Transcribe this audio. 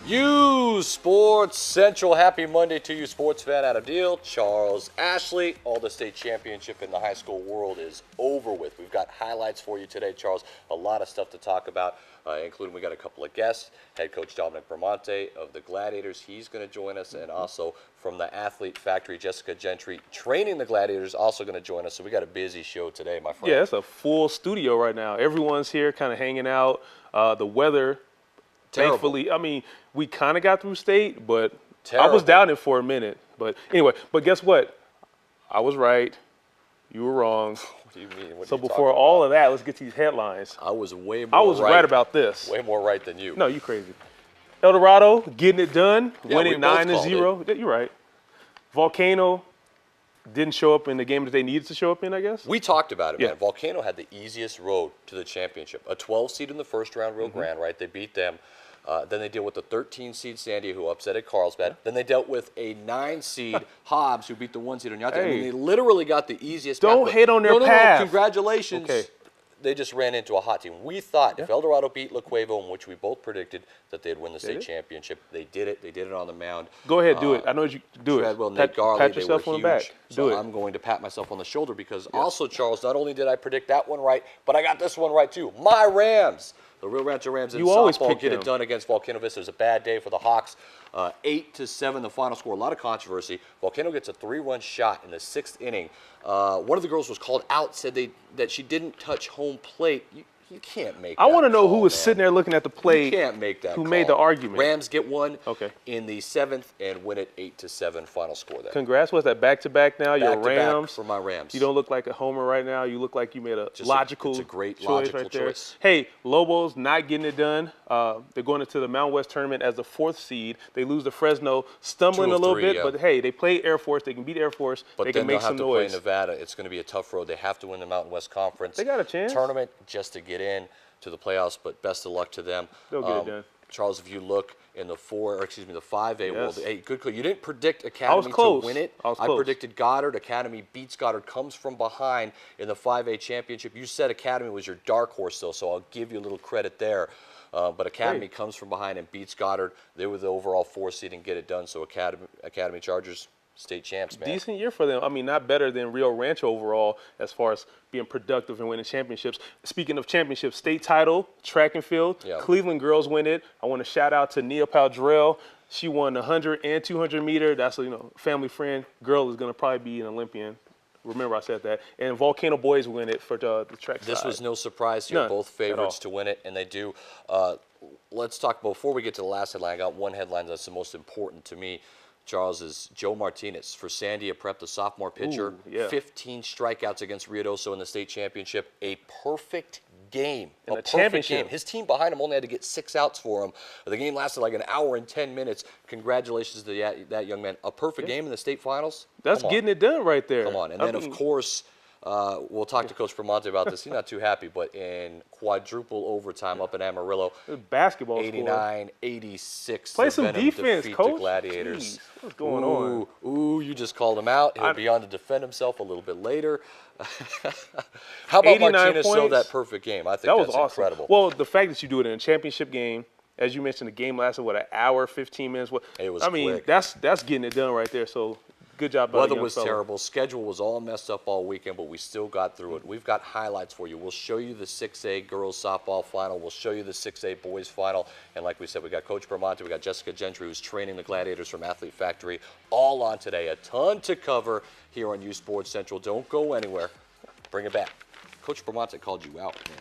uSportsCentral. Happy Monday to you, sports fan. Adam Deal, Charles Ashley. All the state championship in the high school world is over with. We've got highlights for you today, Charles. A lot of stuff to talk about, including we got a couple of guests. Head coach Dominic Bramante of the Gladiators. He's going to join us. And also from the Athlete Factory, Jessica Gentry, training the Gladiators, also going to join us. So we got a busy show today, my friend. Yeah, it's a full studio right now. Everyone's here kind of hanging out. The weather, Terrible. thankfully, I mean, we kind of got through state, but Terrible. I was down it for a minute. But anyway, but guess what? I was right. You were wrong. What do you mean? What So are you before talking all about? of that, let's get these headlines. I was way more I was right about this. Way more right than you. No, you crazy. El Dorado getting it done, Yeah, winning we both 9-0. You're right. Volcano didn't show up in the game that they needed to show up in, I guess. We talked about it, Yeah. man. Volcano had the easiest road to the championship. A 12 seed in the first round, Rio Grande, right? They beat them. Then they deal with the 13 seed Sandia, who upset at Carlsbad. Then they dealt with a 9 seed Hobbs, who beat the 1 seed on Yate. I mean, Hey. they literally got the easiest Don't path. hate on their No, path. congratulations. Okay. They just ran into a hot team. We thought if El Dorado beat La Cueva, in which we both predicted that they'd win the state championship, they did it. They did it on the mound. Go ahead, do it. I know you do it. Treadwell, Nate Garley, pat they yourself were on the huge. back. So Do it. I'm going to pat myself on the shoulder because also, Charles, not only did I predict that one right, but I got this one right too. My Rams, the Rio Rancho Rams in You always softball, pick get them. it done against Volcano Vista. It was a bad day for the Hawks. 8-7, the final score. A lot of controversy. Volcano gets a 3-run shot in the 6th inning. One of the girls was called out, said that she didn't touch home plate. You can't make that I want to know call, who was man. sitting there looking at the plate. You can't make that Who call. made the argument? Rams get one Okay. in the 7th and win it 8-7 final score there. Congrats. What's that, back-to-back now? Your Back-to-back Rams. for my Rams. You don't look like a homer right now. You look like you made a logical it's a great choice logical right there. choice. Hey, Lobos not getting it done. They're going into the Mountain West tournament as the 4th seed. They lose to Fresno, stumbling 2 a of little 3, bit. yeah. But, hey, they play Air Force. They can beat Air Force. But they then can make they'll have some to noise. play Nevada. It's going to be a tough road. They have to win the Mountain West Conference. They got a chance. Tournament just to get in to the playoffs, but best of luck to them. They'll get it done. Charles, if you look in the 5A world, Yes. hey, good call. You didn't predict Academy close. to win it. I was close. predicted Goddard. Academy beats Goddard, comes from behind in the 5A championship. You said Academy was your dark horse, though, so I'll give you a little credit there. But Academy comes from behind and beats Goddard. They were the overall 4 seed and get it done. So Academy Chargers, state champs, man. Decent year for them. I mean, not better than Rio Rancho overall as far as being productive and winning championships. Speaking of championships, state title, track and field. Yeah. Cleveland girls win it. I want to shout out to Nia Paldrell. She won the 100 and 200 meter. That's a family friend. Girl is going to probably be an Olympian. Remember I said that. And Volcano boys win it for the track This side. was no surprise here. None Both at favorites all. to win it, and they do. Let's talk, before we get to the last headline, I got one headline that's the most important to me, Charles, is Joe Martinez for Sandia Prep, the sophomore pitcher. Ooh, yeah. 15 strikeouts against Ruidoso in the state championship. A perfect game. In a the perfect championship. game. His team behind him only had to get 6 outs for him. The game lasted like an hour and 10 minutes. Congratulations to that young man. A perfect game in the state finals? That's Come on. getting it done right there. Come on. And then, of course, we'll talk to Coach Bramante about this. He's not too happy, but in quadruple overtime up in Amarillo, Basketball score. 89-86. Play the some Venom defense, defeat Coach. the Gladiators. Jeez, what's going on? Ooh, you just called him out. He'll be on to defend himself a little bit later. How about 89 Martinez show points? that perfect game? I think That was that's awesome. incredible. Well, the fact that you do it in a championship game, as you mentioned, the game lasted, what, an hour, 15 minutes? What, It was I mean, quick. that's getting it done right there. So good job by the Weather young was fella. terrible. Schedule was all messed up all weekend, but we still got through it. We've got highlights for you. We'll show you the 6A girls softball final. We'll show you the 6A boys final. And like we said, we got Coach Bramante. We got Jessica Gentry, who's training the Gladiators from Athlete Factory, all on today. A ton to cover here on uSportsCentral. Don't go anywhere. Bring it back. Coach Bramante called you out, man.